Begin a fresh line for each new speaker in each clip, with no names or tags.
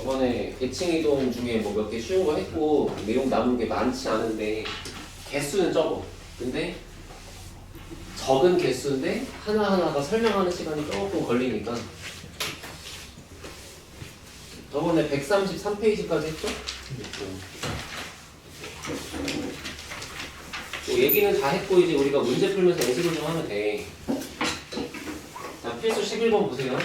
이번에 대칭 이동 중에 뭐 몇 개 쉬운 거 했고 내용 남은 게 많지 않은데 개수는 적어. 근데 적은 개수인데 하나하나가 설명하는 시간이 조금 걸리니까 저번에 133페이지까지 했죠? 뭐 얘기는 다 했고 이제 우리가 문제 풀면서 연습을 좀 하면 돼. 자, 필수 11번 보세요.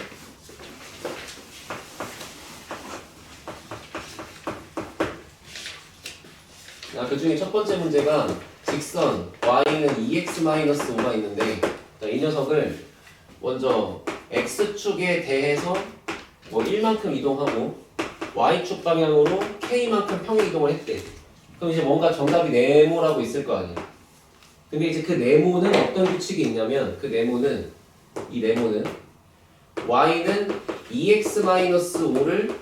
자, 그 중에 첫 번째 문제가 직선 y는 2x-5가 있는데 자, 이 녀석을 먼저 x축에 대해서 뭐 1만큼 이동하고 y축 방향으로 k만큼 평행 이동을 했대. 그럼 이제 뭔가 정답이 네모라고 있을 거 아니야. 근데 이제 그 네모는 어떤 규칙이 있냐면 그 네모는 이 네모는 y는 2x-5를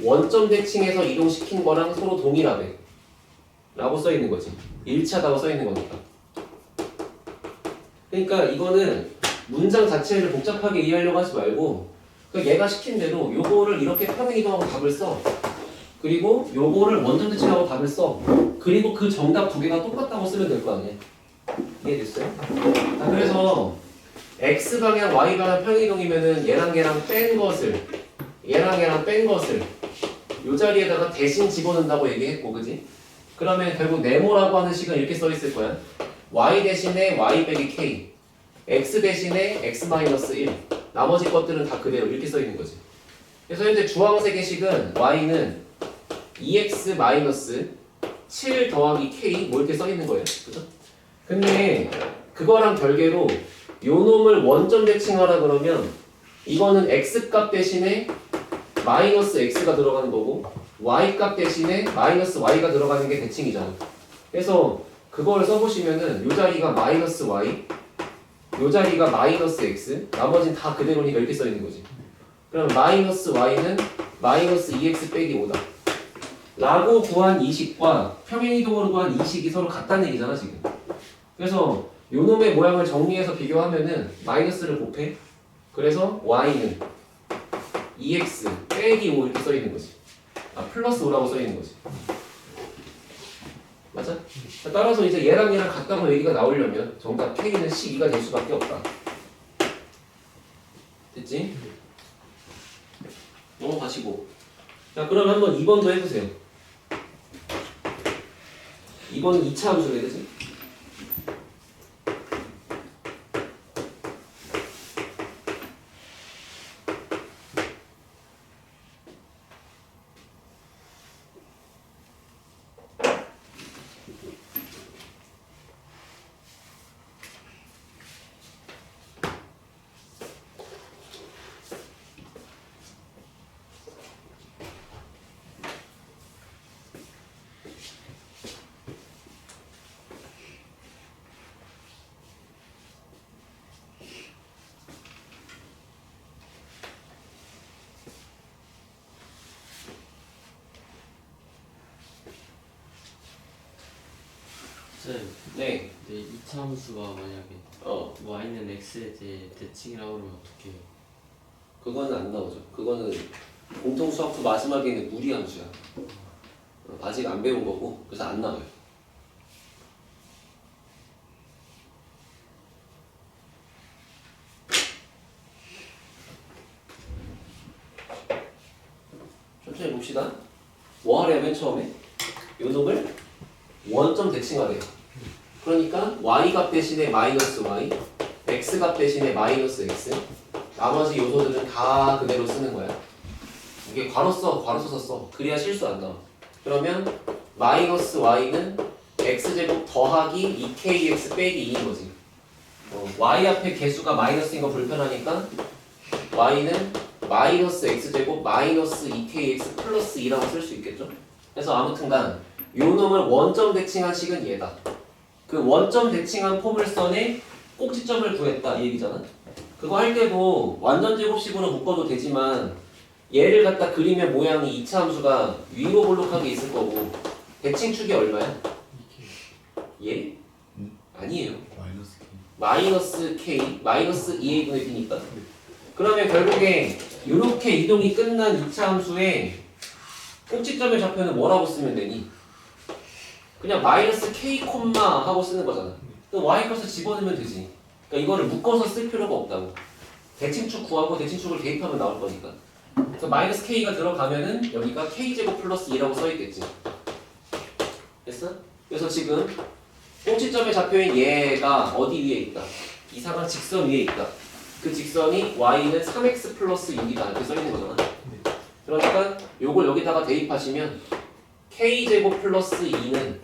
원점 대칭해서 이동시킨 거랑 서로 동일하대 라고 써 있는 거지. 일치하다고 써 있는 거니까. 그러니까 이거는 문장 자체를 복잡하게 이해하려고 하지 말고 얘가 시킨 대로 요거를 이렇게 평행 이동하고 답을 써. 그리고 요거를 원점 대칭하고 답을 써. 그리고 그 정답 두 개가 똑같다고 쓰면 될 거 아니야. 이해됐어요? 자, 그래서 x방향 y방향 평행 이동이면은 얘랑 얘랑 뺀 것을 요 자리에다가 대신 집어넣는다고 얘기했고, 그지? 그러면 결국 네모라고 하는 식은 이렇게 써 있을 거야. y 대신에 y 빼기 k, x 대신에 x-1, 나머지 것들은 다 그대로 이렇게 써 있는 거지. 그래서 현재 주황색의 식은 y는 2x-7 더하기 k 뭐 이렇게 써 있는 거예요. 그죠? 근데 그거랑 별개로 요 놈을 원점 대칭하라 그러면 이거는 x값 대신에 마이너스 x가 들어가는 거고 y값 대신에 마이너스 y가 들어가는 게 대칭이잖아. 그래서 그걸 써보시면은 요 자리가 마이너스 y, 요 자리가 마이너스 x, 나머지는 다 그대로니까 이렇게 써 있는 거지. 그럼 마이너스 y는 마이너스 2x 빼기 5다 라고 구한 이 식과 평행이동으로 구한 이 식이 서로 같다는 얘기잖아 지금. 그래서 요 놈의 모양을 정리해서 비교하면은 마이너스를 곱해. 그래서 y는 2x 빼기 5 이렇게 써 있는 거지. 아, 플러스 5라고 써 있는 거지. 맞아? 따라서 이제 얘랑 얘랑 같다고 얘기가 나오려면 정답 K는 12가 될 수밖에 없다. 됐지? 넘어가시고. 자, 그럼 한번 2번도 해보세요. 2번은 2차 함수래, 그지? 네.
근데 2차 함수가 만약에 y는 x에 대해 대칭이라고 하면 어떻게 해요?
그거는 안 나오죠. 그거는 공통수학부 마지막에 있는 무리함수야. 아직 안 배운 거고 그래서 안 나와요. 천천히 봅시다. 뭐 하래요 맨 처음에? 요 놈을 원점 대칭하래요. 그러니까 y값 대신에 마이너스 y, x값 대신에 마이너스 x, 나머지 요소들은 다 그대로 쓰는 거야. 이게 괄호 써서 써. 그래야 실수 안 나와. 그러면 마이너스 y는 x제곱 더하기 2kx 빼기 2인 거지. y 앞에 개수가 마이너스인 거 불편하니까 y는 마이너스 x제곱 마이너스 2kx 플러스 2라고 쓸 수 있겠죠? 그래서 아무튼간 요 놈을 원점 대칭한 식은 얘다. 그 원점 대칭한 포물선에 꼭지점을 구했다 이 얘기잖아. 그거 할 때도 완전 제곱식으로 묶어도 되지만 얘를 갖다 그리면 모양이 2차 함수가 위로 볼록하게 있을 거고 대칭축이 얼마야? 얘? 아니에요. 마이너스 k 마이너스 2a 분의 b니까. 그러면 결국에 이렇게 이동이 끝난 2차 함수에 꼭지점의 좌표는 뭐라고 쓰면 되니? 그냥 마이너스 k 콤마 하고 쓰는 거잖아. 그럼 y 값을 집어넣으면 되지. 그러니까 이거를 묶어서 쓸 필요가 없다고. 대칭축 구하고 대칭축을 대입하면 나올 거니까. 그래서 마이너스 k가 들어가면은 여기가 k제곱 플러스 2라고 써있겠지. 됐어? 그래서 지금 꼭지점의 좌표인 얘가 어디 위에 있다? 이상한 직선 위에 있다. 그 직선이 y는 3x 플러스 6이다 이렇게 써있는 거잖아. 그러니까 요걸 여기다가 대입하시면 k제곱 플러스 2는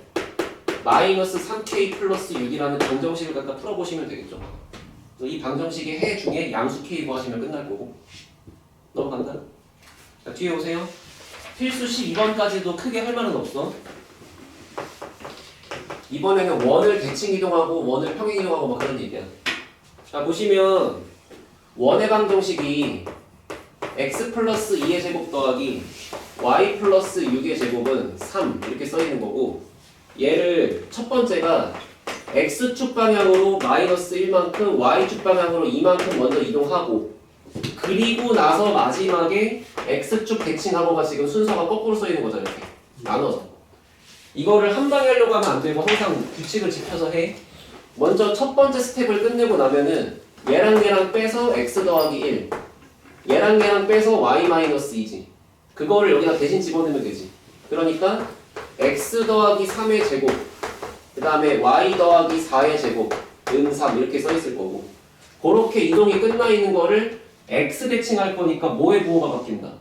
마이너스 3k 플러스 6이라는 방정식을 갖다 풀어보시면 되겠죠. 그래서 이 방정식의 해 중에 양수 k 구하시면 끝날 거고. 넘어간다. 자, 뒤에 오세요. 필수 12번까지도 크게 할 말은 없어. 이번에는 원을 대칭 이동하고 원을 평행 이동하고 뭐 그런 얘기야. 자, 보시면 원의 방정식이 x 플러스 2의 제곱 더하기 y 플러스 6의 제곱은 3 이렇게 써 있는 거고, 얘를 첫 번째가 x축 방향으로 마이너스 1만큼 y축 방향으로 2만큼 먼저 이동하고, 그리고 나서 마지막에 x축 대칭하고가 지금 순서가 거꾸로 써 있는 거죠. 이렇게 나눠서 이거를 한 방에 하려고 하면 안 되고 항상 규칙을 지켜서 해. 먼저 첫 번째 스텝을 끝내고 나면은 얘랑 얘랑 빼서 x 더하기 1, 얘랑 얘랑 빼서 y 마이너스 2지. 그거를 여기다 대신 집어넣으면 되지. 그러니까 x 더하기 3의 제곱, 그 다음에 y 더하기 4의 제곱, 은 3 이렇게 써 있을 거고, 그렇게 이동이 끝나 있는 거를 x 대칭할 거니까 뭐의 부호가 바뀐다?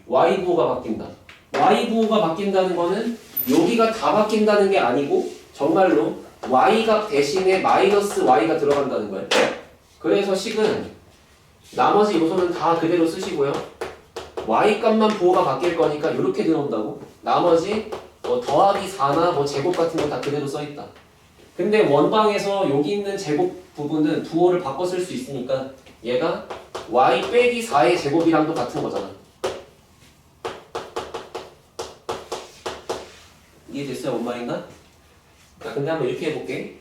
y 부호가 바뀐다. y 부호가 바뀐다는 거는 여기가 다 바뀐다는 게 아니고 정말로 y값 대신에 마이너스 y가 들어간다는 거예요. 그래서 식은 나머지 요소는 다 그대로 쓰시고요. y값만 부호가 바뀔 거니까 이렇게 들어온다고. 나머지 뭐 더하기 4나 뭐 제곱 같은 거 다 그대로 써있다. 근데 원방에서 여기 있는 제곱 부분은 부호를 바꿔 쓸 수 있으니까 얘가 y 빼기 4의 제곱이랑도 같은 거잖아. 이해됐어요? 뭔 말인가? 자, 근데 한번 이렇게 해볼게.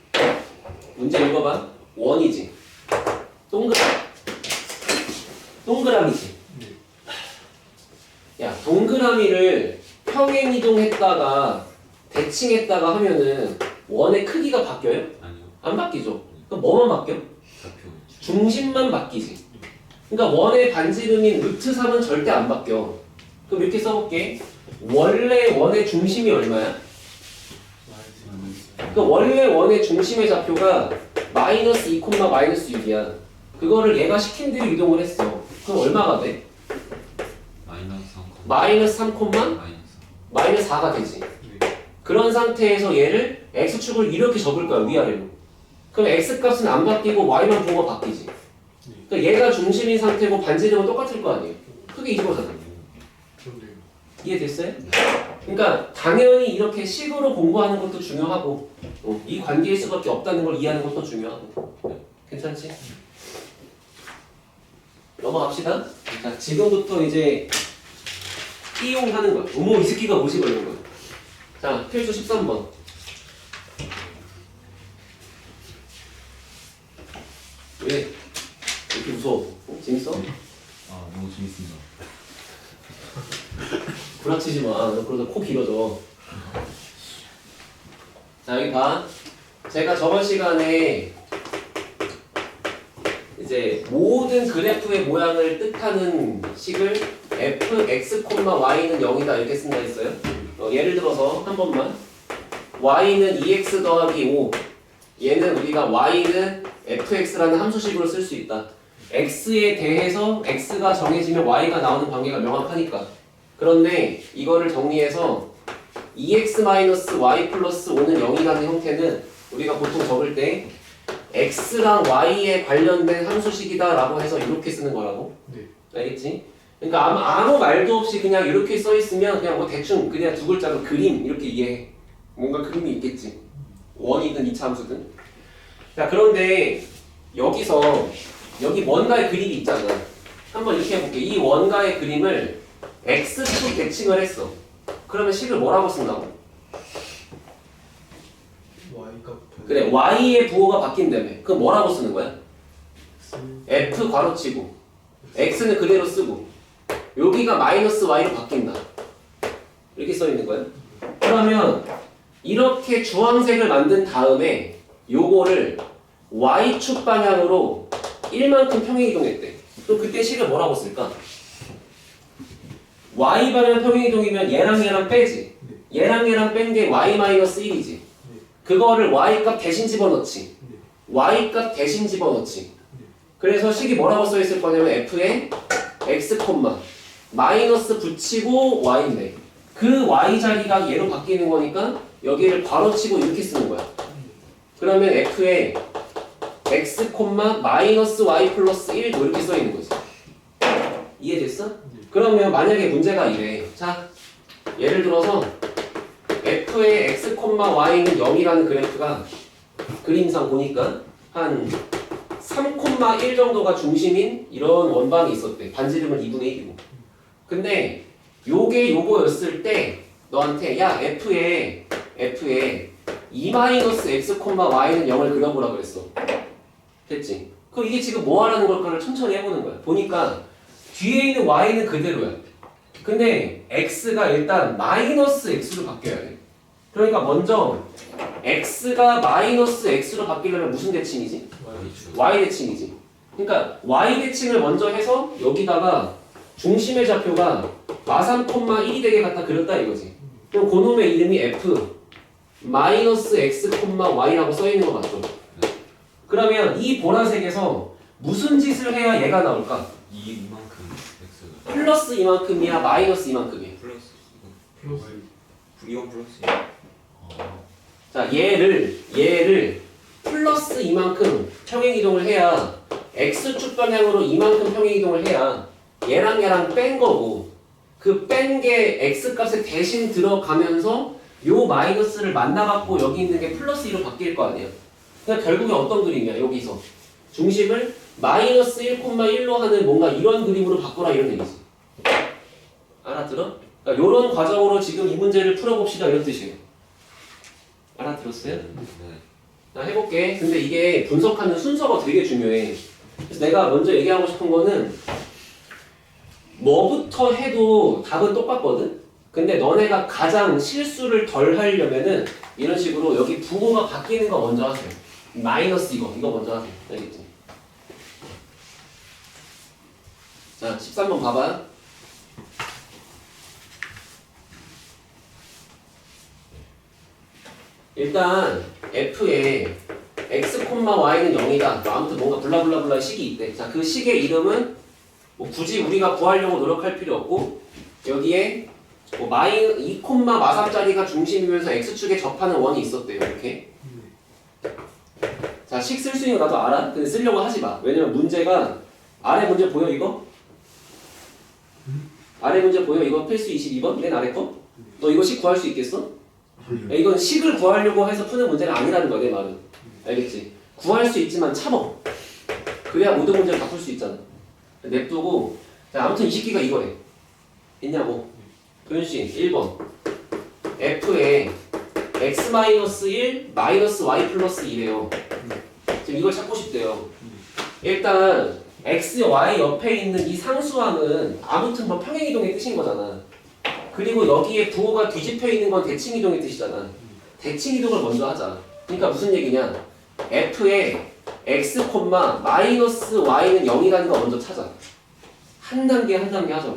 문제 읽어봐. 원이지. 동그라미지. 야, 동그라미를 평행 이동했다가 대칭했다가 하면은 원의 크기가 바뀌어요?
아니요.
안 바뀌죠. 그럼 뭐만 바뀌어?
좌표.
중심만 바뀌지. 그러니까 원의 반지름인 루트 3은 절대 안 바뀌어. 그럼 이렇게 써볼게. 원래 원의 중심이 얼마야? 그 원래 원의 중심의 좌표가 마이너스 2, 마이너스 6이야. 그거를 얘가 시킨 대로 이동을 했어. 그럼 얼마가 돼? 마이너스 3, 마이너스 4가 되지. 그런 상태에서 얘를 x축을 이렇게 접을 거야, 위아래로. 그럼 x값은 안 바뀌고 y만 부호가 바뀌지. 그러니까 얘가 중심인 상태고 반지름은 똑같을 거 아니에요. 크게 이거잖아. 이해됐어요? 그러니까 당연히 이렇게 식으로 공부하는 것도 중요하고, 이 관계일 수밖에 없다는 걸 이해하는 것도 중요하고. 괜찮지? 넘어갑시다. 자, 지금부터 이제 이용하는 거야. 어머, 이 새끼가 뭐지? 이런 거야. 자, 필수 13번. 왜? 이렇게 무서워? 재밌어?
아, 너무 재밌습니다.
구라치지 마. 너 그러다 코 길어져. 자, 여기 봐. 제가 저번 시간에 이제 모든 그래프의 모양을 뜻하는 식을 fx, y는 0이다 이렇게 쓴다 했어요. 예를 들어서 한 번만. y는 2x 더하기 5. 얘는 우리가 y는 fx라는 함수식으로 쓸 수 있다. x에 대해서 x가 정해지면 y가 나오는 관계가 명확하니까. 그런데 이거를 정리해서 2x-y 플러스 5는 0이라는 형태는 우리가 보통 적을 때 x랑 y에 관련된 함수식이다 라고 해서 이렇게 쓰는 거라고.
네.
알겠지? 그러니까 아무 말도 없이 그냥 이렇게 써 있으면 그냥 뭐 대충 그냥 두 글자로 그림 이렇게 이해해. 뭔가 그림이 있겠지. 원이든 이차 함수든. 자, 그런데 여기서 여기 뭔가의 그림이 있잖아. 한번 이렇게 해볼게. 이 원가의 그림을 x축 대칭을 했어. 그러면 식을 뭐라고 쓴다고?
y가
그래, y의 부호가 바뀐다며. 그럼 뭐라고 쓰는 거야? f 괄호치고 x는 그대로 쓰고 여기가 마이너스 y로 바뀐다. 이렇게 써 있는 거야. 그러면 이렇게 주황색을 만든 다음에 요거를 y축 방향으로 1만큼 평행이동했대. 그럼 그때 식을 뭐라고 쓸까? y 방향 평행이동이면 얘랑 빼지. 얘랑 뺀 게 y-1이지. 그거를 y값 대신 집어넣지. y값 대신 집어넣지. 그래서 식이 뭐라고 써 있을 거냐면 f에 x, 마이너스 붙이고 y인데 그 y 자리가 얘로 바뀌는 거니까 여기를 괄호치고 이렇게 쓰는 거야. 그러면 f에 x, 마이너스 y 플러스 1 뭐 이렇게 써 있는 거지. 이해됐어? 그러면 만약에 문제가 이래. 자, 예를 들어서 f의 x, y는 0이라는 그래프가 그림상 보니까 한 3,1 정도가 중심인 이런 원방이 있었대. 반지름은 2분의 1이고. 근데 요게 요거였을 때 너한테 야 f에 2-x, y는 0을 그려보라 그랬어. 됐지? 그럼 이게 지금 뭐 하라는 걸까를 천천히 해보는 거야. 보니까 뒤에 있는 y는 그대로야. 근데 x가 일단 마이너스 x로 바뀌어야 돼. 그러니까 먼저 x가 마이너스 x로 바뀌려면 무슨 대칭이지? y 대칭이지. 그러니까 y 대칭을 먼저 해서 여기다가 중심의 좌표가 마3,1이 되게 갖다 그렸다 이거지. 그럼 그놈의 이름이 f 마이너스 x, y라고 써 있는 거 맞죠? 그러면 이 보라색에서 무슨 짓을 해야 얘가 나올까?
이만큼 X가
플러스 이만큼이야, 마이너스 이만큼이야.
플러스 이건 플러스
자, 얘를 플러스 이만큼 평행 이동을 해야 x축 방향으로 이만큼 평행 이동을 해야 얘랑 뺀 거고 그 뺀 게 x 값에 대신 들어가면서 요 마이너스를 만나갖고 여기 있는 게 플러스 2로 바뀔 거 아니야. 그러니까 결국에 어떤 그림이야 여기서 중심을 마이너스 1,1로 하는 뭔가 이런 그림으로 바꾸라 이런 얘기지. 알아들어? 그러니까 요런 과정으로 지금 이 문제를 풀어봅시다 이런 뜻이에요. 알아들었어요?
네.
나 해볼게. 근데 이게 분석하는 순서가 되게 중요해. 그래서 내가 먼저 얘기하고 싶은 거는 뭐부터 해도 답은 똑같거든? 근데 너네가 가장 실수를 덜 하려면은 이런 식으로 여기 부호가 바뀌는 거 먼저 하세요. 마이너스 이거 먼저 하세요. 알겠지? 자, 13번 봐봐. 일단 f에 x, y는 0이다. 아무튼 뭔가 블라블라블라 식이 있대. 자, 그 식의 이름은 뭐 굳이 우리가 구하려고 노력할 필요 없고 여기에 뭐 마이 2, 마3짜리가 중심이면서 x축에 접하는 원이 있었대요. 이렇게. 자, 식 쓸 수 있는 거 나도 알아. 근데 쓰려고 하지 마. 왜냐면 문제가 아래 문제 보여 이거? 아래 문제 보여 이거? 필수 22번? 맨 아래 거? 너 이거 식 구할 수 있겠어? 야, 이건 식을 구하려고 해서 푸는 문제가 아니라는 거야 내 말은. 알겠지? 구할 수 있지만 참어. 그래야 모든 문제를 다 풀 수 있잖아. 냅두고 자, 아무튼 이 식기가 이거래. 있냐고? 도현씨 1번 f에 x-1 마이너스 y 플러스 2래요. 지금 이걸 찾고 싶대요. 일단 x, y 옆에 있는 이 상수항은 아무튼 뭐 평행이동의 뜻인 거잖아. 그리고 여기에 부호가 뒤집혀 있는 건 대칭이동의 뜻이잖아. 대칭이동을 먼저 하자. 그러니까 무슨 얘기냐? f에 x, 마이너스 y는 0이라는 거 먼저 찾아. 한 단계 하자고.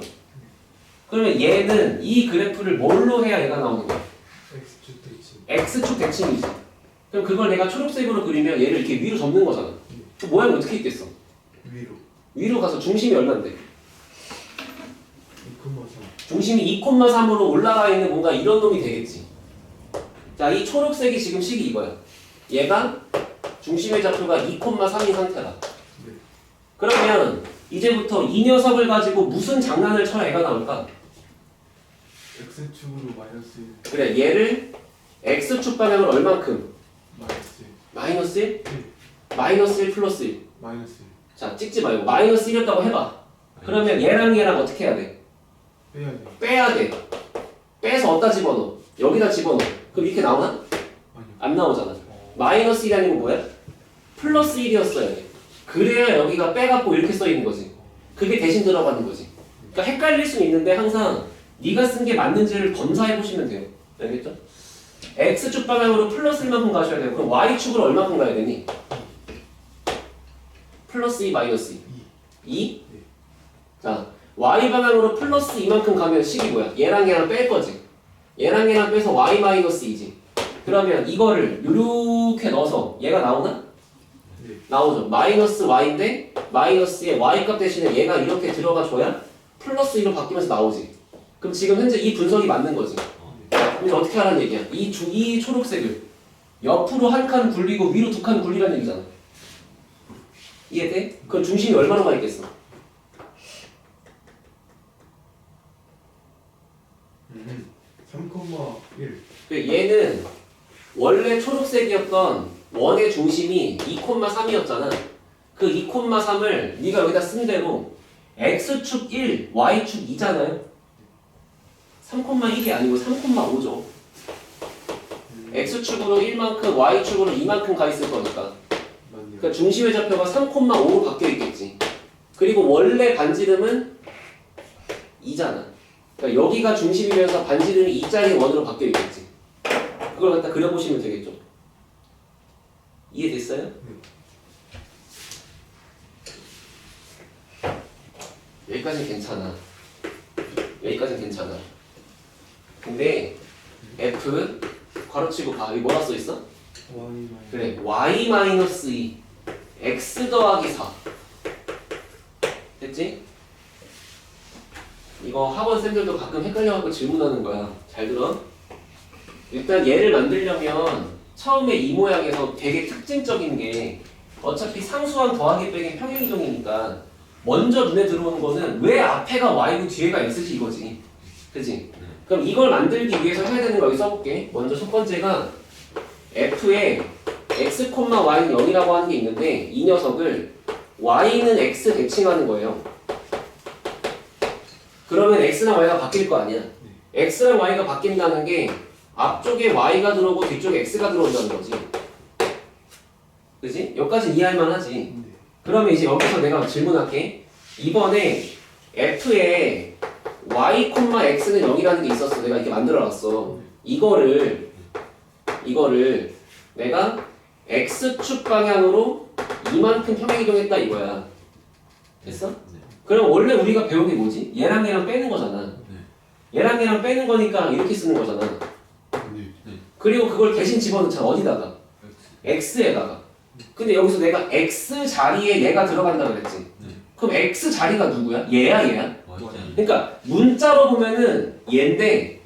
그러면 얘는 이 그래프를 뭘로 해야 얘가 나오는 거야?
X축 대칭.
x축 대칭이지. 그럼 그걸 내가 초록색으로 그리면 얘를 이렇게 위로 접는 거잖아. 그 모양이 어떻게 있겠어?
위로.
위로 가서 중심이 얼마인데?
2,3.
중심이 2,3으로 올라가 있는 뭔가 이런 놈이 되겠지. 자, 이 초록색이 지금 식이 이거야. 얘가 중심의 좌표가 2,3인 상태다.
네.
그러면 이제부터 이 녀석을 가지고 무슨 장난을 쳐야 애가 나올까?
X축으로 마이너스 1.
그래, 얘를 x축 방향으로 얼만큼?
마이너스 1.
마이너스 1?
1.
마이너스 1 플러스 1.
마이너스 1.
자, 찍지 말고 마이너스 1이었다고 해봐. 그러면 얘랑 어떻게 해야 돼?
빼야 돼.
빼야 돼. 빼서 어디다 집어넣어? 여기다 집어넣어. 그럼 이렇게 나오나?
아니요.
안 나오잖아. 마이너스 1이 아니고 뭐야? 플러스 1이었어야 돼. 그래야 여기가 빼갖고 이렇게 써 있는 거지. 그게 대신 들어가는 거지. 그러니까 헷갈릴 수는 있는데 항상 네가 쓴 게 맞는지를 검사해 보시면 돼요. 알겠죠? x축 방향으로 플러스 1만큼 가셔야 돼요. 그럼 y축으로 얼마큼 가야 되니? 플러스 2 마이너스 2. 2? 자, y 방향으로 플러스 2만큼 가면 식이 뭐야? 얘랑 얘랑 뺄 거지. 얘랑 얘랑 빼서 y 마이너스 2지. 그러면 이거를 이렇게 넣어서 얘가 나오나?
네.
나오죠. 마이너스 y인데 마이너스에 y 값 대신에 얘가 이렇게 들어가 줘야 플러스 2로 바뀌면서 나오지. 그럼 지금 현재 이 분석이 맞는 거지. 그럼 어떻게 하라는 얘기야? 이 초록색을 옆으로 한 칸 굴리고 위로 두 칸 굴리라는 얘기잖아. 이해돼? 그럼 중심이 얼마나 가 있겠어?
3,1.
얘는 원래 초록색이었던 원의 중심이 2,3이었잖아. 그 2,3을 네가 여기다 쓴 대로 x축 1, y축 2잖아요. 3,1이 아니고 3,5죠. x축으로 1만큼, y축으로 2만큼 가 있을 거니까.
맞네요.
그러니까 중심의 좌표가 3,5로 바뀌어 있겠지. 그리고 원래 반지름은 2잖아. 그러니까 여기가 중심이면서 반지름이 2짜리 원으로 바뀌어 있겠지. 그걸 갖다 그려보시면 되겠죠. 이해됐어요? 여기까지는 괜찮아. 여기까지는 괜찮아. 근데 F 괄호치고 봐. 여기 뭐라 써있어? 그래, y-2 x 더하기 4 됐지? 이거 학원생들도 가끔 헷갈려갖고 질문하는 거야. 잘 들어. 일단 얘를 만들려면 처음에 이 모양에서 되게 특징적인 게 어차피 상수항 더하기 빼기 평행이동이니까 먼저 눈에 들어오는 거는 왜 앞에가 y고 뒤에가 x지 이거지. 그치? 그럼 이걸 만들기 위해서 해야 되는 거 여기 써볼게. 먼저 첫 번째가 f에 x, y는 0이라고 하는 게 있는데 이 녀석을 y는 x 대칭하는 거예요. 그러면 x랑 y가 바뀔 거 아니야. x랑 y가 바뀐다는 게 앞쪽에 y가 들어오고 뒤쪽에 x가 들어온다는 거지. 그지? 여기까지 이해할만 하지. 그러면 이제 여기서 내가 질문할게. 이번에 f에 y, x는 0이라는 게 있었어. 내가 이렇게 만들어놨어. 이거를 내가 x축 방향으로 이만큼 평행이동했다 이거야. 됐어? 그럼 원래 우리가 배운 게 뭐지? 얘랑 얘랑 빼는 거잖아. 얘랑 얘랑 빼는 거니까 이렇게 쓰는 거잖아. 그리고 그걸 대신 집어넣자. 어디다가? x에다가. 근데 여기서 내가 x 자리에 얘가 들어간다 그랬지. 그럼 x 자리가 누구야? 얘야 얘야? 그러니까 문자로 보면은 얘인데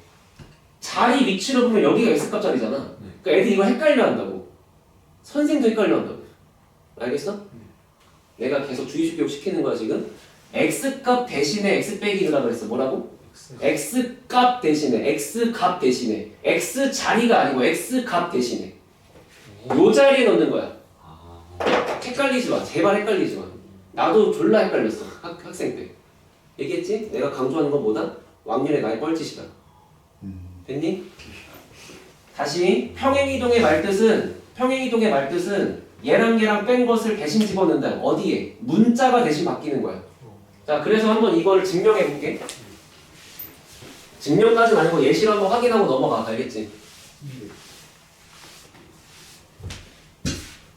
자리 위치로 보면 여기가 x값 자리잖아. 그러니까 애들이 이거 헷갈려 한다고. 선생도 헷갈려 한다고. 알겠어? 내가 계속 주의식 교육 시키는 거야 지금. x값 대신에 x 빼기 1이라고 그랬어. 뭐라고? x값 대신에 x값 대신에 x 자리가 아니고 x값 대신에 요 자리에 넣는 거야. 헷갈리지 마. 제발 헷갈리지 마. 나도 졸라 헷갈렸어. 학생 때. 얘기했지? 내가 강조하는 건 뭐다? 왕년에 나의 뻘짓이다. 됐니? 다시 평행이동의 말뜻은 얘랑 얘랑 뺀 것을 대신 집어넣는다. 어디에? 문자가 대신 바뀌는 거야. 자, 그래서 한번 이거를 증명해 볼게. 증명까지는 아니고 예시로 한번 확인하고 넘어가. 알겠지?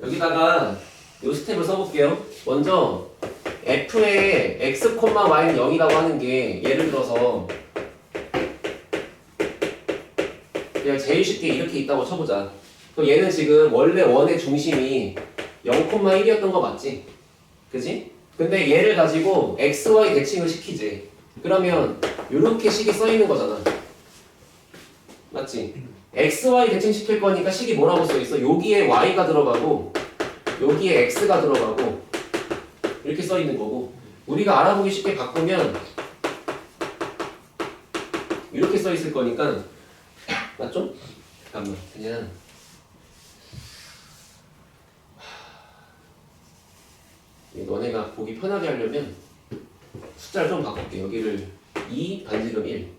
여기다가 요 스텝을 써볼게요. 먼저 f의 x, y는 0이라고 하는 게 예를 들어서 그냥 제일 쉽게 이렇게 있다고 쳐보자. 그럼 얘는 지금 원래 원의 중심이 0,1이었던 거 맞지? 그지? 근데 얘를 가지고 x, y 대칭을 시키지. 그러면 이렇게 식이 써있는 거잖아. 맞지? x, y 대칭 시킬 거니까 식이 뭐라고 써있어? 여기에 y가 들어가고 여기에 x가 들어가고 이렇게 써있는 거고 우리가 알아보기 쉽게 바꾸면 이렇게 써있을 거니까 맞죠? 잠깐만 그냥 너네가 보기 편하게 하려면 숫자를 좀 바꿀게. 여기를 2 반지름 1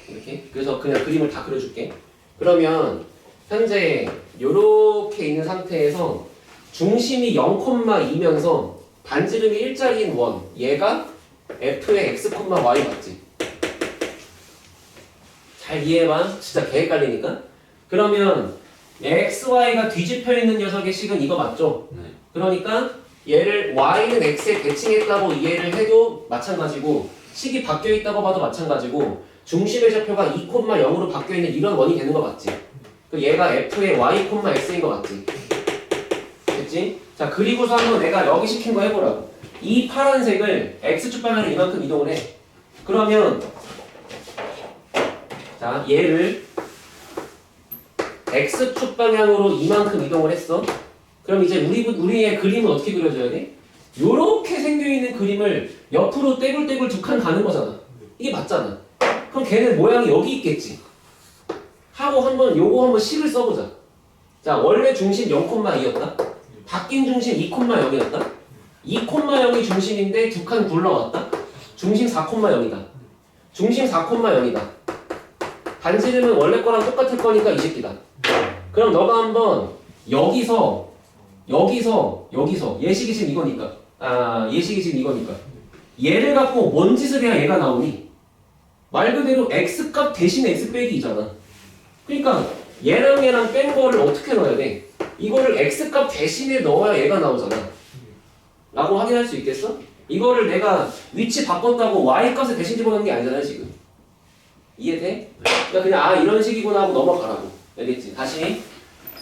이렇게. 그래서 그냥 그림을 다 그려줄게. 그러면 현재 요렇게 있는 상태에서 중심이 0,2면서 반지름이 1짜리인 원 얘가 f의 x, y 맞지? 잘 이해해봐. 진짜 개 헷갈리니까. 그러면 x, y가 뒤집혀 있는 녀석의 식은 이거 맞죠?
네.
그러니까 얘를 y는 x에 대칭했다고 이해를 해도 마찬가지고 식이 바뀌어 있다고 봐도 마찬가지고 중심의 좌표가 2,0로 바뀌어 있는 이런 원이 되는 거 맞지? 그 얘가 f의 y, x인 거 맞지? 됐지? 자 그리고서 한번 내가 여기 시킨 거 해보라고. 이 파란색을 x축 방향으로 이만큼 이동을 해. 그러면 자 얘를 x축 방향으로 이만큼 이동을 했어. 그럼 이제 우리의 그림은 어떻게 그려줘야 돼? 요렇게 생겨있는 그림을 옆으로 떼굴떼굴 두 칸 가는 거잖아. 이게 맞잖아. 그럼 걔는 모양이 여기 있겠지. 하고 요거 한번 식을 써보자. 자 원래 중심 0,2였다. 바뀐 중심 2,0이었다. 2,0이 중심인데 두 칸 굴러왔다. 중심 4,0이다. 중심 4,0이다. 반지름은 원래 거랑 똑같을 거니까 이 새끼다. 그럼 너가 한번 여기서 예식이 지금 이거니까 예식이 지금 이거니까 얘를 갖고 뭔 짓을 해야 얘가 나오니? 말 그대로 x값 대신에 x 빼기 2잖아. 그러니까 얘랑 뺀 거를 어떻게 넣어야 돼? 이거를 x값 대신에 넣어야 얘가 나오잖아. 라고 확인할 수 있겠어? 이거를 내가 위치 바꿨다고 y값을 대신 집어넣는 게 아니잖아 지금. 이해돼? 그러니까 그냥 이런 식이구나 하고 넘어가라고. 알겠지? 다시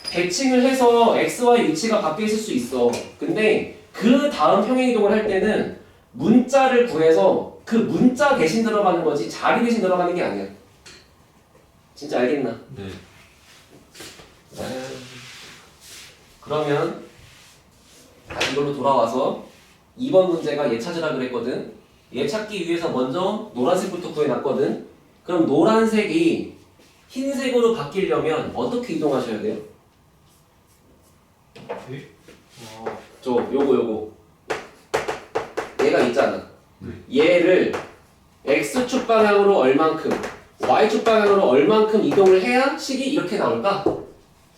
대칭을 해서 x, y 위치가 바뀌어 있을 수 있어. 근데 그 다음 평행이동을 할 때는 문자를 구해서 그 문자 대신 들어가는 거지 자리 대신 들어가는 게 아니야. 진짜 알겠나?
네.
그러면 다시 이걸로 돌아와서 2번 문제가 얘 찾으라 그랬거든. 얘 찾기 위해서 먼저 노란색부터 구해놨거든. 그럼 노란색이 흰색으로 바뀌려면 어떻게 이동하셔야 돼요?
네?
요거 얘가 있잖아. 얘를 x축 방향으로 얼만큼 y축 방향으로 얼만큼 이동을 해야 식이 이렇게 나올까?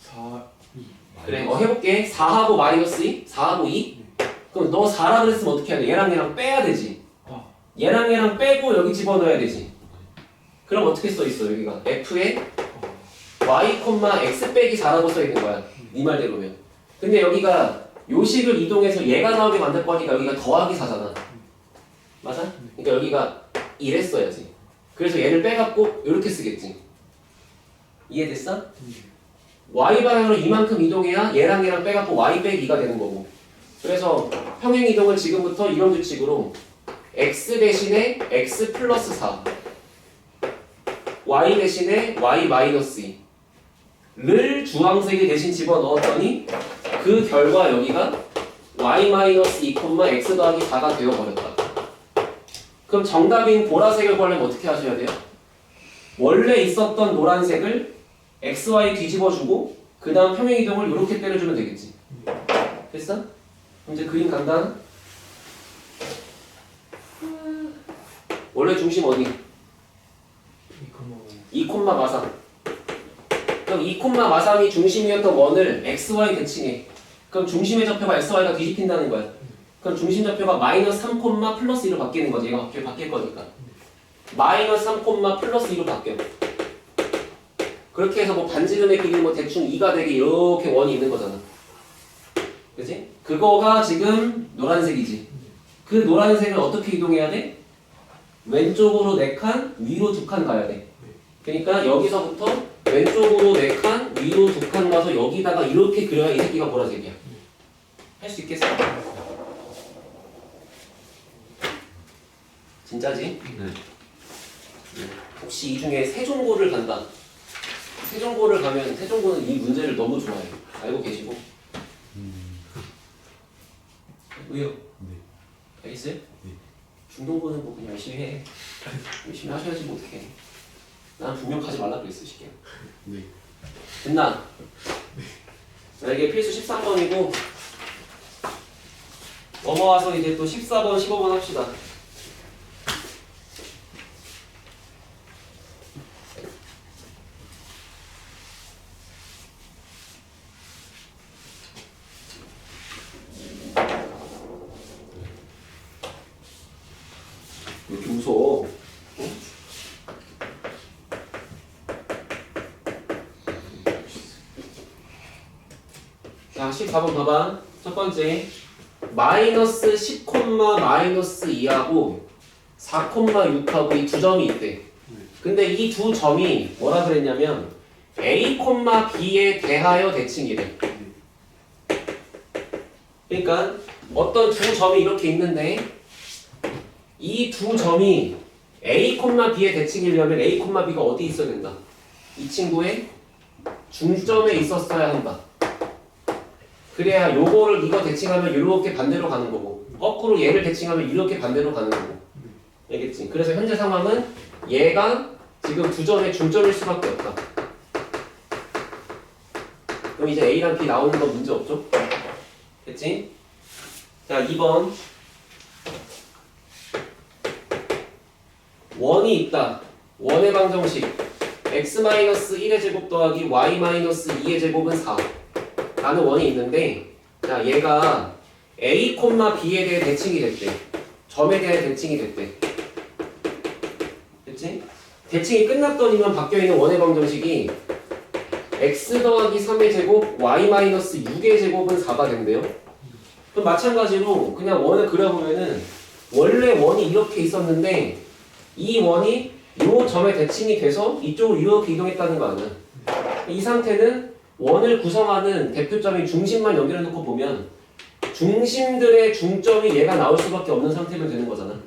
4, 2.
그래 해볼게. 4하고 마이너스 2? 4하고 2? 그럼 너 4라 그랬으면 어떻게 해야 돼? 얘랑 빼야 되지. 얘랑 빼고 여기 집어넣어야 되지. 그럼 어떻게 써있어 여기가? f에 y, x 빼기 4라고 써있는 거야. 네 말대로면. 근데 여기가 요식을 이동해서 얘가 나오게 만들 거니까 여기가 더하기 4잖아. 맞아? 그러니까 여기가 1 했어야지. 그래서 얘를 빼갖고 이렇게 쓰겠지. 이해됐어? y 방향으로 이만큼 이동해야 얘랑 빼갖고 y 빼기 2가 되는 거고. 그래서 평행 이동을 지금부터 이런 규칙으로 x 대신에 x 플러스 4 y 대신에 y 마이너스 2를 주황색에 대신 집어넣었더니 그 결과 여기가 y 마이너스 2, x 더하기 4가 되어버렸다. 그럼 정답인 보라색을 구하려면 어떻게 하셔야 돼요? 원래 있었던 노란색을 xy 뒤집어주고 그 다음 평행이동을 이렇게 때려주면 되겠지. 됐어? 그럼 이제 그림 간다. 원래 중심 어디? 2, 마삼. 그럼 2, 마삼이 중심이었던 원을 xy 대칭해. 그럼 중심의 좌표가 xy가 뒤집힌다는 거야. 그럼 중심 좌표가 마이너스 3, 플러스 2로 바뀌는 거지. 얘가 바뀔 거니까. 마이너스 3, 플러스 2로 바뀌어. 그렇게 해서 뭐 반지름의 길이 뭐 대충 2가 되게 이렇게 원이 있는 거잖아. 그치? 그거가 지금 노란색이지. 그 노란색을 어떻게 이동해야 돼? 왼쪽으로 4칸, 위로 2칸 가야 돼. 그러니까 여기서부터 왼쪽으로 4칸, 위로 2칸 가서 여기다가 이렇게 그려야 이 새끼가 보라색이야. 할 수 있겠어? 진짜지?
네.
혹시 이 중에 세종고를 간다. 세종고를 가면 세종고는 이 문제를 너무 좋아해. 알고 계시고. 왜요?
네.
알겠어요?
네.
중동고는 뭐 그냥 열심히 해. 열심히 하셔야지 뭐 어떡해. 난 분명 가지 말라 그랬어, 시키야.
네.
됐나? 자, 이게 필수 13번이고 넘어와서 이제 또 14번, 15번 합시다. 자, 14번 봐봐. 첫 번째 마이너스 10, 마이너스 2하고 4,6하고 이 두 점이 있대. 근데 이 두 점이 뭐라 그랬냐면 A, B에 대하여 대칭이래. 그러니까 어떤 두 점이 이렇게 있는데 이 두 점이 A, B의 대칭이려면 A, B가 어디 있어야 된다? 이 친구의 중점에 있었어야 한다. 그래야 요거를 이거 대칭하면 이렇게 반대로 가는 거고 거꾸로 얘를 대칭하면 이렇게 반대로 가는 거고. 알겠지? 그래서 현재 상황은 얘가 지금 두 점의 중점일 수밖에 없다. 그럼 이제 A랑 B 나오는 건 문제 없죠? 됐지? 자, 2번 원이 있다. 원의 방정식 x-1의 제곱 더하기 y-2의 제곱은 4 라는 원이 있는데 자, 얘가 A, B에 대해 대칭이 됐대. 점에 대해 대칭이 됐대. 됐지? 대칭이 끝났더니만 바뀌어있는 원의 방정식이 x 더하기 3의 제곱 y-6의 제곱은 4가 된대요. 그럼 마찬가지로 그냥 원을 그려보면은 원래 원이 이렇게 있었는데 이 원이 이 점에 대칭이 돼서 이쪽으로 이렇게 이동했다는 거 아니야. 이 상태는 원을 구성하는 대표점인 중심만 연결해 놓고 보면 중심들의 중점이 얘가 나올 수밖에 없는 상태면 되는 거잖아.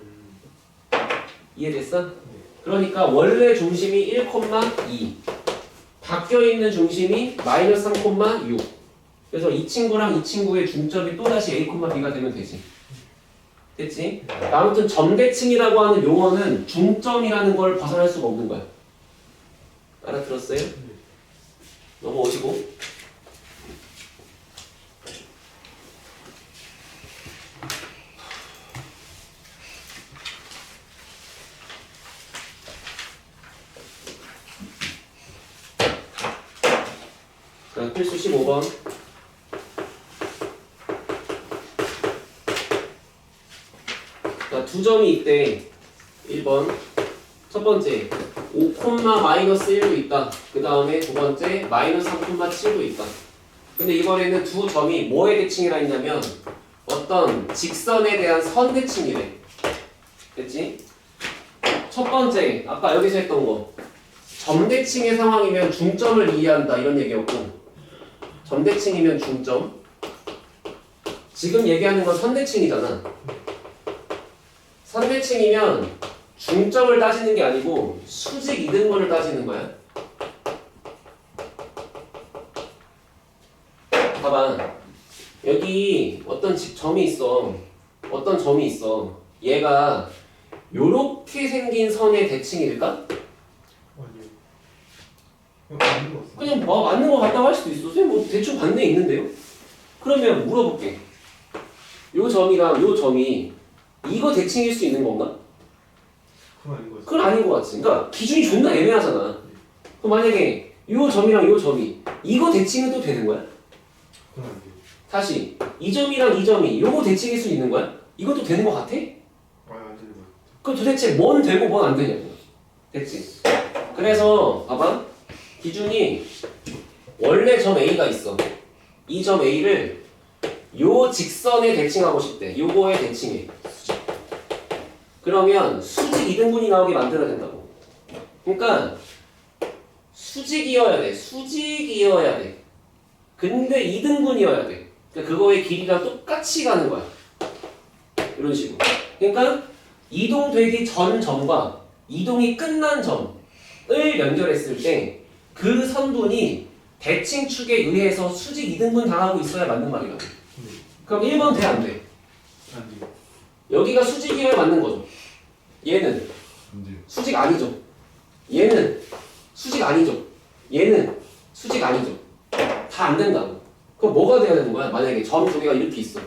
이해됐어? 그러니까 원래 중심이 1,2 바뀌어있는 중심이 마이너스 3,6 그래서 이 친구랑 이 친구의 중점이 또다시 A, B가 되면 되지. 됐지? 아무튼 점대칭이라고 하는 용어는 중점이라는 걸 벗어날 수가 없는 거야. 알아들었어요? 넘어오시고. 자, 필수 15번. 자, 두 점이 있대. 1번. 첫 번째, 5,-1도 있다. 그 다음에 두 번째, 마이너스 3,7도 있다. 근데 이번에는 두 점이 뭐의 대칭이라 했냐면 어떤 직선에 대한 선 대칭이래. 됐지? 첫 번째, 아까 여기서 했던 거. 점 대칭의 상황이면 중점을 이해한다. 이런 얘기였고 점 대칭이면 중점. 지금 얘기하는 건 선 대칭이잖아. 선 대칭이면 중점을 따지는 게 아니고 수직 이등분을 따지는 거야. 봐봐. 여기 어떤 점이 있어. 어떤 점이 있어. 얘가 요렇게 생긴 선의 대칭일까?
아니요. 맞는 거 같습니다.
그냥 뭐 맞는 거 같다고 할 수도 있어. 선생님 뭐 대충 반대 있는데요? 그러면 물어볼게. 요 점이랑 요 점이 이거 대칭일 수 있는 건가?
그건 아닌 거 같습니다.
그건 아닌 것 같지. 그러니까 기준이 존나 애매하잖아. 그럼 만약에 요 점이랑 요 점이 이거 대칭은 또 되는 거야?
그건 안 돼요.
다시 이 점이랑 이 점이 요거 대칭일 수 있는 거야? 이것도 되는 거 같아?
안 되는 거 같아요.
그럼 도대체 뭔 되고 뭔 안 되냐고. 됐지? 그래서 봐봐. 기준이 원래 점 A가 있어. 이 점 A를 요 직선에 대칭하고 싶대. 요거에 대칭해. 그러면 수직 이등분이 나오게 만들어야 된다고. 그러니까 수직이어야 돼. 수직이어야 돼. 근데 이등분이어야 돼. 그러니까 그거의 길이랑 똑같이 가는 거야. 이런 식으로. 그러니까 이동되기 전 점과 이동이 끝난 점을 연결했을 때 그 선분이 대칭축에 의해서 수직 이등분 당하고 있어야 맞는 말이라고. 그럼 1번 돼, 안 돼?
안 돼요.
여기가 수직이어야 맞는 거죠. 얘는
안 돼요.
수직 아니죠. 얘는 수직 아니죠. 얘는 수직 아니죠. 다 안 된다고. 그럼 뭐가 돼야 되는 거야? 만약에 점 두 개가 이렇게 있어.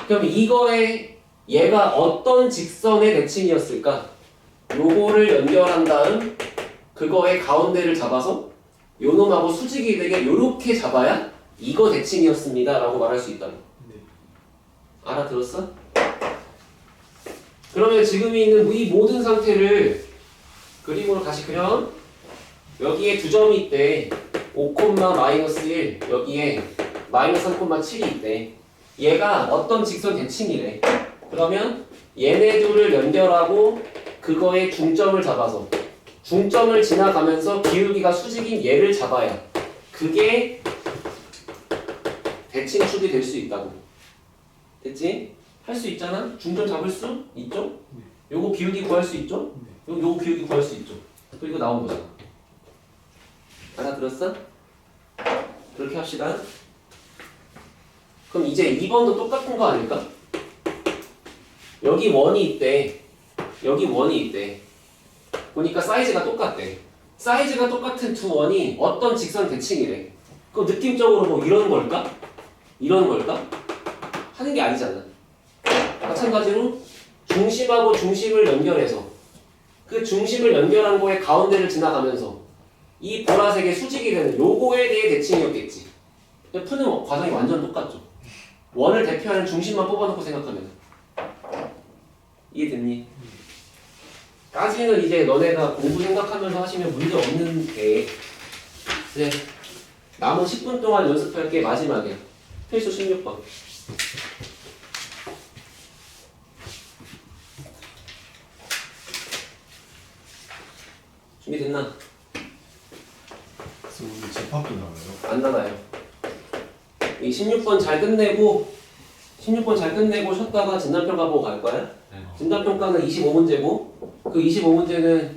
그럼 이거에 얘가 어떤 직선의 대칭이었을까? 요거를 연결한 다음 그거의 가운데를 잡아서 요 놈하고 수직이 되게 요렇게 잡아야 이거 대칭이었습니다 라고 말할 수 있다고.
네.
알아들었어? 그러면 지금 있는 이 모든 상태를 그림으로 다시 그려. 여기에 두 점이 있대. 5,-1 여기에 마이너스 3,7이 있대. 얘가 어떤 직선 대칭이래. 그러면 얘네 둘을 연결하고 그거의 중점을 잡아서 중점을 지나가면서 기울기가 수직인 얘를 잡아야 그게 대칭축이 될 수 있다고. 됐지? 할 수 있잖아? 중점 잡을 수 있죠? 요거 기울기 구할 수 있죠? 요거 기울기 구할 수 있죠? 그리고 나온 거잖아. 알아들었어? 그렇게 합시다. 그럼 이제 2번도 똑같은 거 아닐까? 여기 원이 있대. 여기 원이 있대. 보니까 사이즈가 똑같대. 사이즈가 똑같은 두 원이 어떤 직선 대칭이래. 그럼 느낌적으로 뭐 이런 걸까? 이런 걸까? 하는 게 아니잖아. 마찬가지로 중심하고 중심을 연결해서 그 중심을 연결한 거의 가운데를 지나가면서 이 보라색의 수직이 되는 요거에 대해 대칭이었겠지. 푸는 과정이 완전 똑같죠. 원을 대표하는 중심만 뽑아놓고 생각하면 이해됐니? 까지는 이제 너네가 공부 생각하면서 하시면 문제 없는데 이제 남은 10분 동안 연습할 게 마지막이야. 필수 16번. 준비됐나?
그래서 오늘 집합도 나와요.
안 나가요. 이 16번 잘 끝내고 16번 잘 끝내고 쉬었다가 진단평가 보고 갈 거야.
네.
진단평가는 25문제고 그 25문제는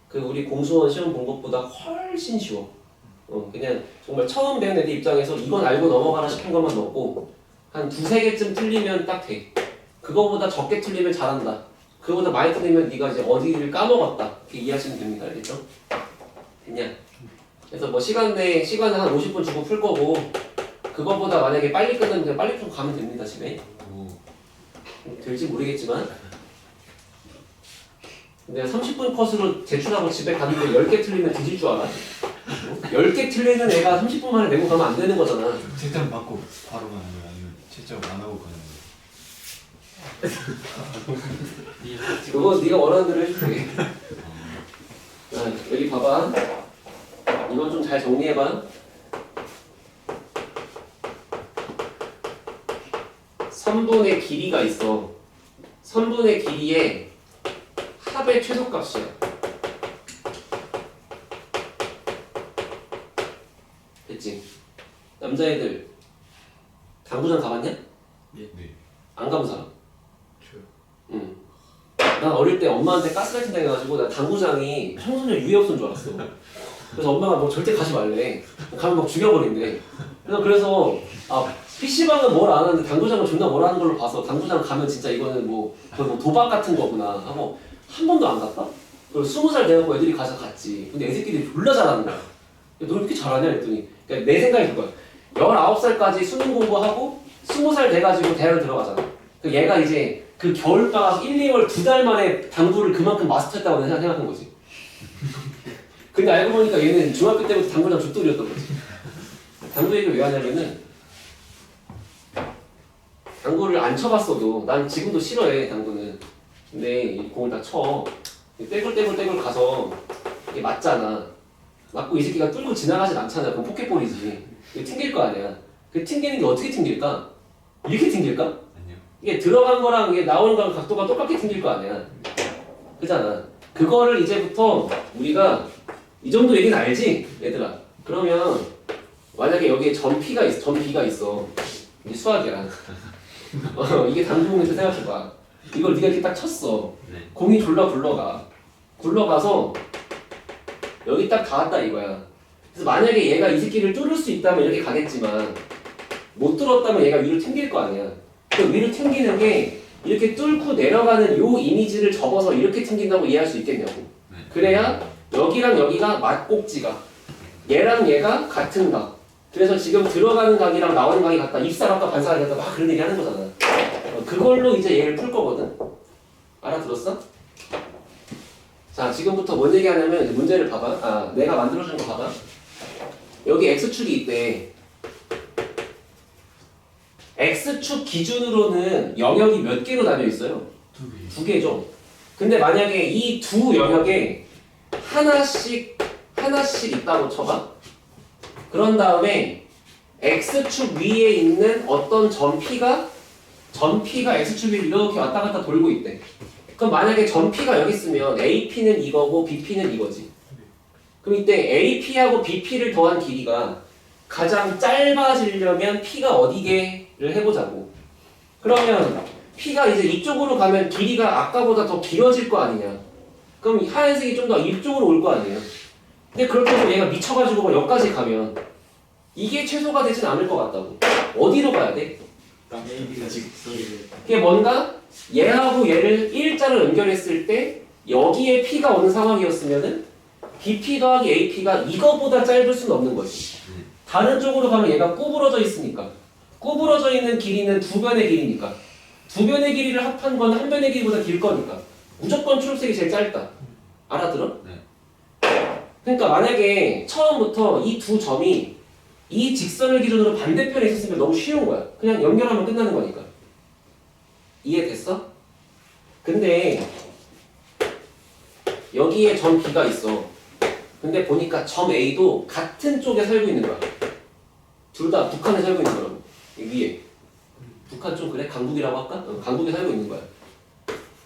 그 우리 공수원 시험 본 것보다 훨씬 쉬워. 그냥 정말 처음 배운 애들 입장에서 이건 알고 넘어가라 싶은 것만 넣고 한 두세 개쯤 틀리면 딱 돼. 그거보다 적게 틀리면 잘한다. 그거보다 많이 틀리면 네가 이제 어디를 까먹었다. 이렇게 이해하시면 됩니다. 알겠죠? 됐냐? 그래서 뭐 시간을 한 50분 주고 풀 거고 그거보다 만약에 빨리 끝나면 그냥 빨리 풀고 가면 됩니다. 집에.
오.
될지 모르겠지만 근데 30분 컷으로 제출하고 집에 갔는데 10개 틀리면 뒤질 줄 알아? 10개 틀리는 애가 30분 만에 내고 가면 안 되는 거잖아.
채점 받고 바로 가는 거예요? 아니면 채점 안 하고 가는 거예요?
그거 네가 원하는 대로 해줄게. 자, 여기 봐봐. 이건 좀 잘 정리해봐. 선분의 길이가 있어. 선분의 길이에 합의 최소값이야. 됐지? 남자애들 당구장 가봤냐?
네.
안 가본 사람?
저요.
응. 난 어릴 때 엄마한테 가스라이팅 당해가지고 나 당구장이 청소년 유해업소인 줄 알았어. 그래서 엄마가 뭐 절대 가지 말래. 가면 막 죽여버린대. 그래서 PC방은 뭘 안 하는데 당구장은 존나 뭘 하는 걸로 봐서 당구장 가면 진짜 이거는 뭐 거의 뭐 도박 같은 거구나 하고 한 번도 안 갔다? 그리고 20살 돼갖고 애들이 가서 갔지. 근데 애들끼리 졸라 잘하는 거야. 야, 너 이렇게 잘하냐 했더니 그러니까 내 생각이 그거야. 19살까지 수능 공부하고 20살 돼가지고 대학을 들어가잖아. 그 얘가 이제 그 겨울방학 1, 2월 2달 만에 당구를 그만큼 마스터했다고 내가 생각한 거지. 근데 알고 보니까 얘는 중학교 때부터 당구장 족돌이었던 거지. 당구 얘기를 왜 하냐면은 당구를 안 쳐봤어도 난 지금도 싫어해 당구는. 근데 이 공을 딱 쳐. 떼굴 가서 이게 맞잖아. 맞고 이 새끼가 뚫고 지나가진 않잖아. 그럼 포켓볼이지. 이게 튕길 거 아니야. 그 튕기는 게 어떻게 튕길까? 이렇게 튕길까?
아니요.
이게 들어간 거랑 이게 나오는 거랑 각도가 똑같게 튕길 거 아니야. 그잖아. 그거를 이제부터 우리가 이 정도 얘기는 알지? 얘들아. 그러면 만약에 여기에 점 B가 있어. 이게 수학이야. 이게 당구공에서 생각해봐. 이걸 네가 이렇게 딱 쳤어.
네.
공이 졸라 굴러가서 여기 딱 닿았다 이거야. 그래서 만약에 얘가 이 새끼를 뚫을 수 있다면 이렇게 가겠지만 못 뚫었다면 얘가 위로 튕길 거 아니야. 그 위로 튕기는 게 이렇게 뚫고 내려가는 요 이미지를 접어서 이렇게 튕긴다고 이해할 수 있겠냐고.
네.
그래야 여기랑 여기가 맞꼭지가 얘랑 얘가 같은 각. 그래서 지금 들어가는 각이랑 나오는 각이 같다. 입사각과 반사각이 같다. 막 그런 얘기 하는 거잖아. 그걸로 이제 얘를 풀 거거든. 알아들었어? 자, 지금부터 뭔 얘기 하냐면 이제 문제를 봐봐. 내가 만들어준 거 봐봐. 여기 X축이 있대. X축 기준으로는 영역이 몇 개로 나뉘어 있어요? 두 개죠. 근데 만약에 이 두 영역에 하나씩 있다고 쳐봐. 그런 다음에 x축 위에 있는 어떤 점 P가 x축 위를 이렇게 왔다 갔다 돌고 있대. 그럼 만약에 점 P가 여기 있으면 AP는 이거고 BP는 이거지. 그럼 이때 AP하고 BP를 더한 길이가 가장 짧아지려면 P가 어디게를 해보자고. 그러면 P가 이제 이쪽으로 가면 길이가 아까보다 더 길어질 거 아니냐. 그럼 이 하얀색이 좀 더 이쪽으로 올 거 아니에요. 근데 그렇다고 얘가 미쳐가지고 막 여기까지 가면 이게 최소가 되진 않을 것 같다고. 어디로 가야 돼?
AB가 지금
그게 뭔가 얘하고 얘를 일자로 연결했을 때 여기에 P가 오는 상황이었으면은 BP 더하기 AP가 이거보다 짧을 수는 없는 거지. 다른 쪽으로 가면 얘가 구부러져 있으니까. 구부러져 있는 길이는 두 변의 길이니까. 두 변의 길이를 합한 건 한 변의 길이보다 길 거니까. 무조건 초록색이 제일 짧다. 알아들어?
네.
그러니까 만약에 처음부터 이 두 점이 이 직선을 기준으로 반대편에 있었으면 너무 쉬운 거야. 그냥 연결하면 끝나는 거니까. 이해됐어? 근데 여기에 점 B가 있어. 근데 보니까 점 A도 같은 쪽에 살고 있는 거야. 둘 다 북한에 살고 있는 거라고. 위에. 북한 좀 그래? 강북이라고 할까? 강북에 살고 있는 거야.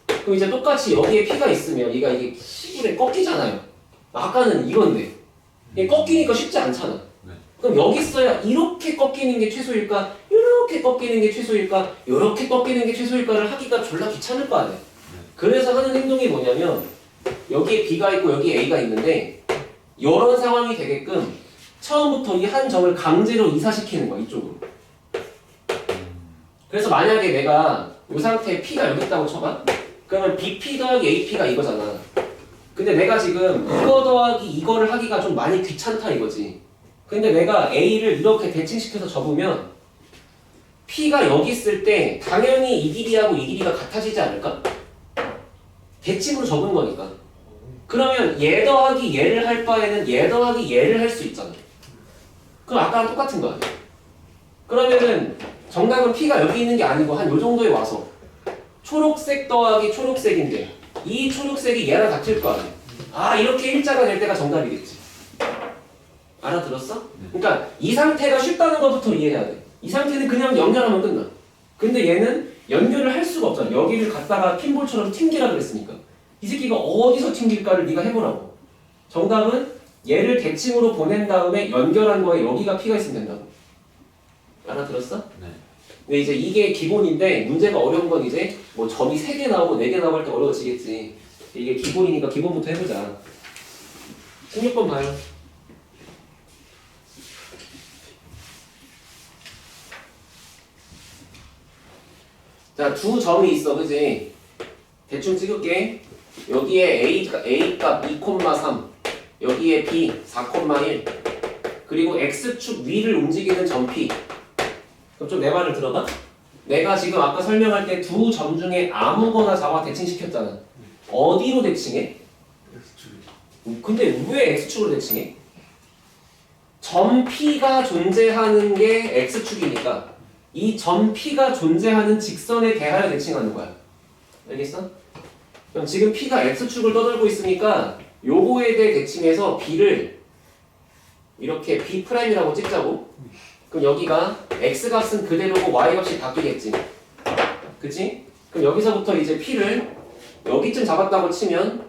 그럼 이제 똑같이 여기에 P가 있으면 얘가 이게 시골에 꺾이잖아요. 아까는 이건데. 이게 꺾이니까 쉽지 않잖아.
네.
그럼 여기 있어야 이렇게 꺾이는 게 최소일까? 이렇게 꺾이는 게 최소일까? 이렇게 꺾이는 게 최소일까를 하기가 졸라 귀찮을 거 아니야. 그래서 하는 행동이 뭐냐면 여기에 B가 있고 여기에 A가 있는데 이런 상황이 되게끔 처음부터 이 한 점을 강제로 이사시키는 거야. 이쪽으로. 그래서 만약에 내가 이 상태에 P가 여기 있다고 쳐봐. 그러면 BP 더하기 AP가 이거잖아. 근데 내가 지금 이거 더하기 이거를 하기가 좀 많이 귀찮다 이거지. 근데 내가 A를 이렇게 대칭시켜서 접으면 P가 여기 있을 때 당연히 이 길이하고 이 길이가 같아지지 않을까? 대칭으로 접은 거니까. 그러면 얘 더하기 얘를 할 바에는 얘 더하기 얘를 할 수 있잖아. 그럼 아까랑 똑같은 거 아니야? 그러면은 정답은 P가 여기 있는 게 아니고 한 요 정도에 와서 초록색 더하기 초록색인데 이 초록색이 얘랑 같을 거 아니야? 아 이렇게 일자가 될 때가 정답이겠지. 알아들었어? 그러니까 이 상태가 쉽다는 것부터 이해해야 돼. 이 상태는 그냥 연결하면 끝나. 근데 얘는 연결을 할 수가 없잖아. 여기를 갖다가 핀볼처럼 튕기라 그랬으니까. 이 새끼가 어디서 튕길까를 네가 해보라고. 정답은 얘를 대칭으로 보낸 다음에 연결한 거에 여기가 P가 있으면 된다고. 알아들었어?
네.
근데 이제 이게 기본인데 문제가 어려운 건 이제 뭐 점이 3개 나오고 4개 나올 때 어려워지겠지. 이게 기본이니까 기본부터 해보자. 16번 봐요. 자, 두 점이 있어, 그지? 대충 찍을게. 여기에 A 값 2,3, 여기에 B 4,1, 그리고 X축 위를 움직이는 점 P. 그럼 좀 내 말을 들어봐. 내가 지금 아까 설명할 때 두 점 중에 아무거나 잡아 대칭시켰잖아. 어디로 대칭해? 근데 왜 X축으로 대칭해? 점 P가 존재하는 게 X축이니까 이 점 P가 존재하는 직선에 대하여 대칭하는 거야. 알겠어? 그럼 지금 P가 X축을 떠들고 있으니까 요거에 대해 대칭해서 B를 이렇게 B'이라고 찍자고. 그럼 여기가 X값은 그대로고 Y값이 바뀌겠지. 그치? 그럼 여기서부터 이제 P를 여기쯤 잡았다고 치면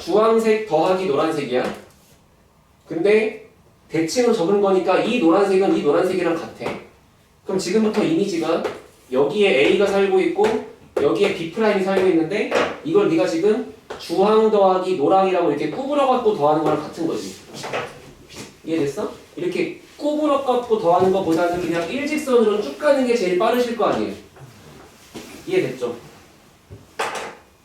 주황색 더하기 노란색이야. 근데 대칭으로 적은 거니까 이 노란색은 이 노란색이랑 같아. 그럼 지금부터 이미지가 여기에 A가 살고 있고 여기에 B'이 살고 있는데 이걸 네가 지금 주황 더하기 노랑이라고 이렇게 구부러 갖고 더하는 거랑 같은 거지. 이해됐어? 이렇게 구부러 갖고 더하는 것보다는 그냥 일직선으로 쭉 가는 게 제일 빠르실 거 아니에요. 이해됐죠?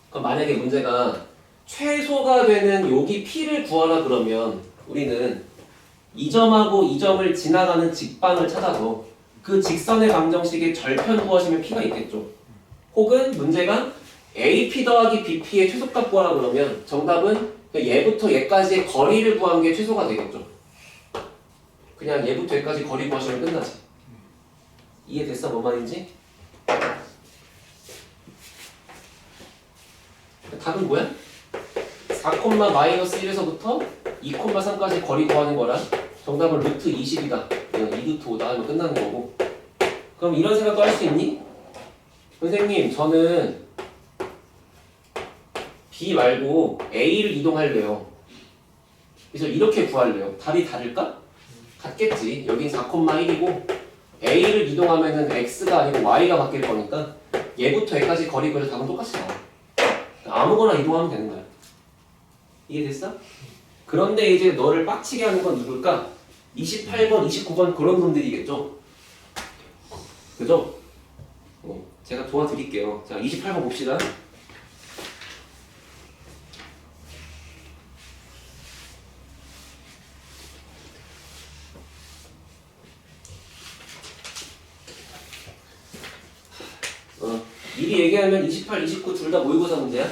그럼 만약에 문제가 최소가 되는 여기 P를 구하라 그러면 우리는 이 점하고 이 점을 지나가는 직방을 찾아서 그 직선의 방정식의 절편 구하시면 P가 있겠죠. 혹은 문제가 AP 더하기 BP의 최소값 구하라 그러면 정답은 얘부터 얘까지의 거리를 구한 게 최소가 되겠죠. 그냥 얘부터 얘까지 거리 구하시면 끝나지. 이해됐어? 뭔 말인지? 답은 뭐야? 4,-1에서부터 2,3까지 거리 구하는 거라 정답은 루트 20이다. 그냥 2루트 5다 하면 끝나는 거고. 그럼 이런 생각도 할 수 있니? 선생님 저는 B 말고 A를 이동할래요. 그래서 이렇게 구할래요. 답이 다를까? 같겠지. 여긴 4,1이고 A를 이동하면은 X가 아니고 Y가 바뀔 거니까 얘부터 얘까지 거리 그래서 답은 똑같이 나와. 아무거나 이동하면 되는 거야. 이해됐어? 그런데 이제 너를 빡치게 하는 건 누굴까? 28번, 29번 그런 놈들이겠죠? 그죠? 제가 도와드릴게요. 자, 28번 봅시다. 미리 얘기하면 28, 29 둘 다 모의고사 문제야.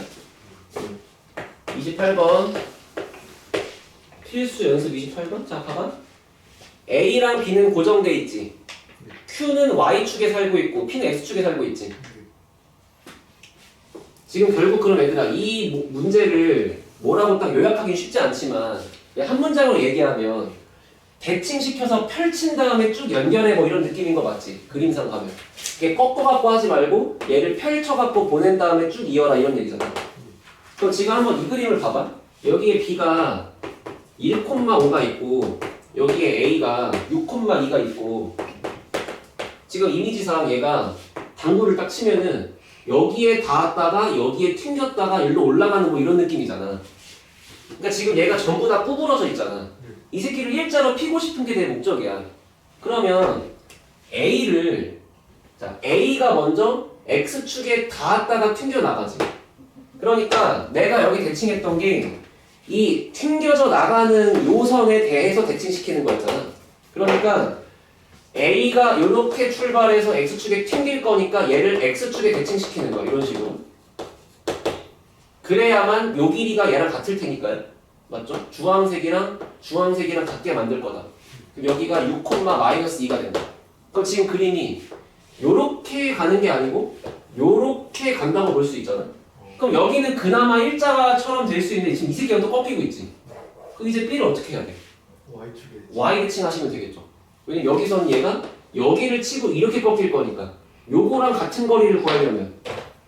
28번 필수 연습 28번. 자, 봐봐. A랑 B는 고정돼 있지. Q는 Y축에 살고 있고 P는 X축에 살고 있지. 지금 결국 그럼 얘들아 이 문제를 뭐라고 딱 요약하기는 쉽지 않지만 한 문장으로 얘기하면 대칭시켜서 펼친 다음에 쭉 연결해 뭐 이런 느낌인 거 맞지? 그림상 가면 이게 꺾어갖고 하지 말고 얘를 펼쳐갖고 보낸 다음에 쭉 이어라 이런 얘기잖아. 그럼 지금 한번 이 그림을 봐봐. 여기에 B가 1,5가 있고 여기에 A가 6,2가 있고 지금 이미지상 얘가 당구를 딱 치면은 여기에 닿았다가 여기에 튕겼다가 일로 올라가는 뭐 이런 느낌이잖아. 그러니까 지금 얘가 전부 다 구부러져 있잖아. 이 새끼를 일자로 피고 싶은 게 내 목적이야. 그러면 A를 자 A가 먼저 X축에 닿았다가 튕겨 나가지. 그러니까 내가 여기 대칭했던 게 이 튕겨져 나가는 요선에 대해서 대칭시키는 거였잖아. 그러니까 A가 이렇게 출발해서 X축에 튕길 거니까 얘를 X축에 대칭시키는 거야. 이런 식으로. 그래야만 요 길이가 얘랑 같을 테니까요. 맞죠? 주황색이랑 같게 만들 거다. 그럼 여기가 6,-2가 된다. 그럼 지금 그림이 요렇게 가는 게 아니고 요렇게 간다고 볼 수 있잖아. 그럼 여기는 그나마 일자처럼 될 수 있는데 지금 이 새끼가 또 꺾이고 있지. 그럼 이제 B를 어떻게 해야 돼? Y 대칭하시면 되겠죠. 왜냐면 여기서는 얘가 여기를 치고 이렇게 꺾일 거니까 요거랑 같은 거리를 구하려면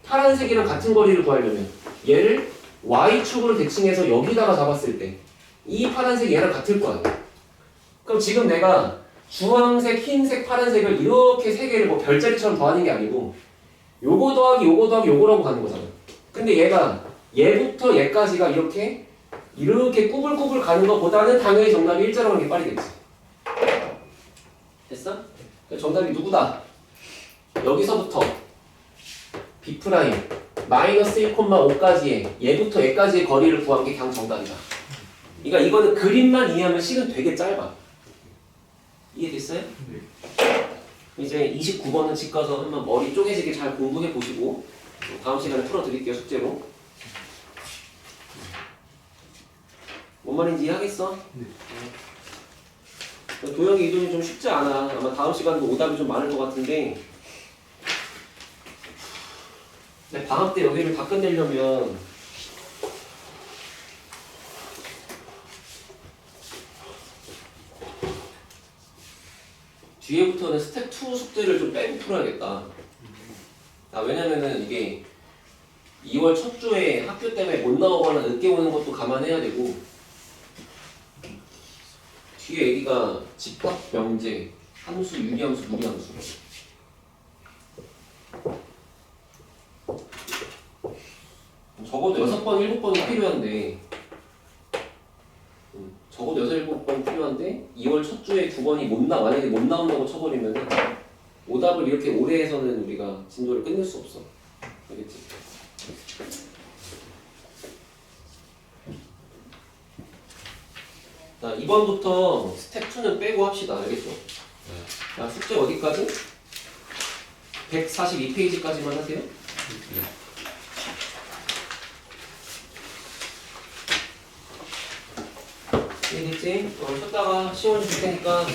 파란색이랑 같은 거리를 구하려면 얘를 Y축으로 대칭해서 여기다가 잡았을 때 이 파란색이 얘랑 같을 거 아니야. 그럼 지금 내가 주황색, 흰색, 파란색을 이렇게 세 개를 뭐 별자리처럼 더하는 게 아니고 요거 더하기 요거 더하기 요거라고 가는 거잖아. 근데 얘가 얘부터 얘까지가 이렇게 꾸불꾸불 가는 것보다는 당연히 정답이 일자로 가는 게 빠르겠지. 됐어? 정답이 누구다? 여기서부터 B' 마이너스 1,5까지의 얘부터 얘까지의 거리를 구한 게 그냥 정답이다. 그러니까 이거는 그림만 이해하면 시간 되게 짧아. 이해됐어요? 이제 29번은 집 가서 한번 머리 쪼개지게 잘 공부해 보시고 다음 시간에 풀어드릴게요. 숙제로. 뭔 말인지 이해하겠어? 네. 도형의 이동이 좀 쉽지 않아. 아마 다음 시간도 오답이 좀 많을 것 같은데 근데 방학 때 여기를 다 끝내려면 뒤에부터는 스텝 2 숙제를 좀 빼고 풀어야겠다. 왜냐면은 이게 2월 첫 주에 학교 때문에 못 나오거나 늦게 오는 것도 감안해야 되고 뒤에 얘기가 집합, 명제, 함수, 유리함수, 무리함수 적어도 6번, 7번이 필요한데 적어도 6, 7번 필요한데 2월 첫 주에 2번이 만약에 못 나온다고 쳐버리면은 오답을 이렇게 오래 해서는 우리가 진도를 끝낼 수 없어. 알겠지? 자, 2번부터 스텝 2는 빼고 합시다. 알겠죠? 자, 숙제 어디까지? 142페이지까지만 하세요. 이해됐지? 쉬었다가 시험 줄 테니까